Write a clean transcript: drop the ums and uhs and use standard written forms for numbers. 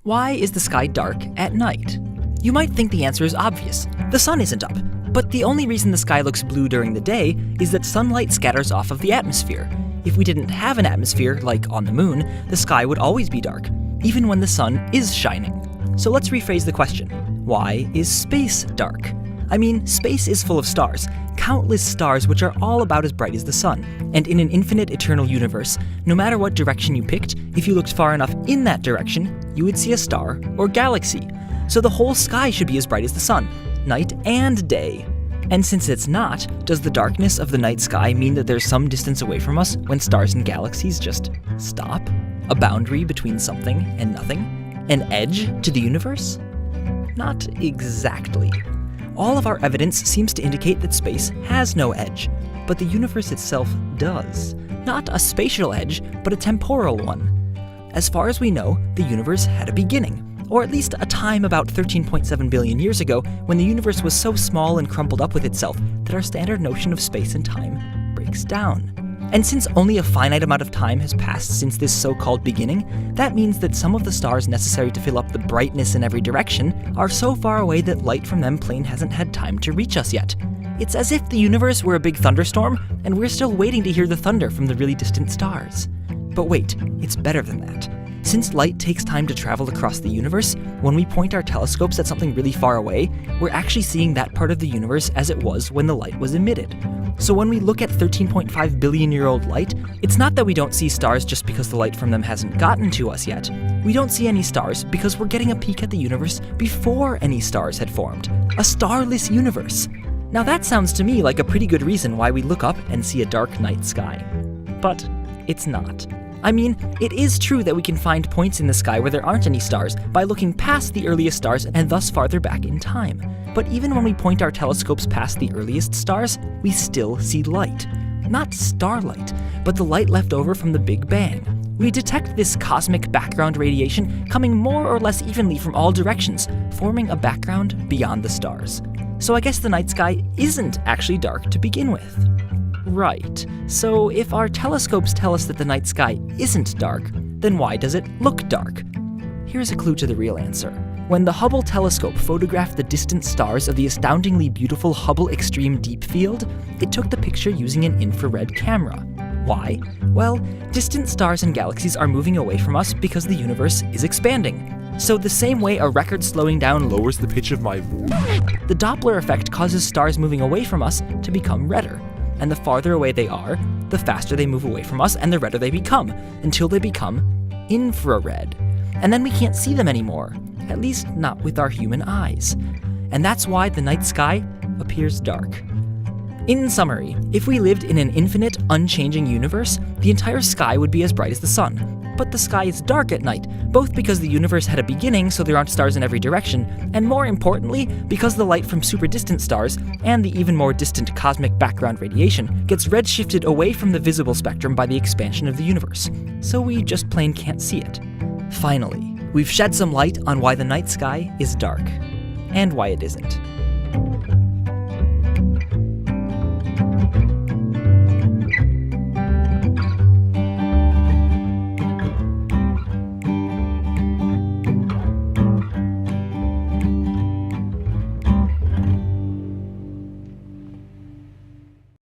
Why is the sky dark at night? You might think the answer is obvious. The sun isn't up. But the only reason the sky looks blue during the day is that sunlight scatters off of the atmosphere. If we didn't have an atmosphere, like on the moon, the sky would always be dark, even when the sun is shining. So let's rephrase the question. Why is space dark? I mean, space is full of stars, countless stars which are all about as bright as the sun. And in an infinite eternal universe, no matter what direction you picked, if you looked far enough in that direction, you would see a star or galaxy. So the whole sky should be as bright as the sun, night and day. And since it's not, does the darkness of the night sky mean that there's some distance away from us when stars and galaxies just stop? A boundary between something and nothing? An edge to the universe? Not exactly. All of our evidence seems to indicate that space has no edge, but the universe itself does. Not a spatial edge, but a temporal one. As far as we know, the universe had a beginning, or at least a time about 13.7 billion years ago when the universe was so small and crumpled up with itself that our standard notion of space and time breaks down. And since only a finite amount of time has passed since this so-called beginning, that means that some of the stars necessary to fill up the brightness in every direction are so far away that light from them plain hasn't had time to reach us yet. It's as if the universe were a big thunderstorm, and we're still waiting to hear the thunder from the really distant stars. But wait, it's better than that. Since light takes time to travel across the universe, when we point our telescopes at something really far away, we're actually seeing that part of the universe as it was when the light was emitted. So when we look at 13.5 billion-year-old light, it's not that we don't see stars just because the light from them hasn't gotten to us yet. We don't see any stars because we're getting a peek at the universe before any stars had formed. A starless universe. Now that sounds to me like a pretty good reason why we look up and see a dark night sky. But it's not. I mean, it is true that we can find points in the sky where there aren't any stars by looking past the earliest stars and thus farther back in time. But even when we point our telescopes past the earliest stars, we still see light. Not starlight, but the light left over from the Big Bang. We detect this cosmic background radiation coming more or less evenly from all directions, forming a background beyond the stars. So I guess the night sky isn't actually dark to begin with. Right, so if our telescopes tell us that the night sky isn't dark, then why does it look dark? Here's a clue to the real answer. When the Hubble telescope photographed the distant stars of the astoundingly beautiful Hubble Extreme Deep Field, it took the picture using an infrared camera. Why? Well, distant stars and galaxies are moving away from us because the universe is expanding. So the same way a record slowing down lowers the pitch of my voice, the Doppler effect causes stars moving away from us to become redder. And the farther away they are, the faster they move away from us and the redder they become, until they become infrared. And then we can't see them anymore, at least not with our human eyes. And that's why the night sky appears dark. In summary, if we lived in an infinite, unchanging universe, the entire sky would be as bright as the sun. But the sky is dark at night, both because the universe had a beginning so there aren't stars in every direction, and more importantly, because the light from super distant stars, and the even more distant cosmic background radiation, gets redshifted away from the visible spectrum by the expansion of the universe. So we just plain can't see it. Finally, we've shed some light on why the night sky is dark, and why it isn't.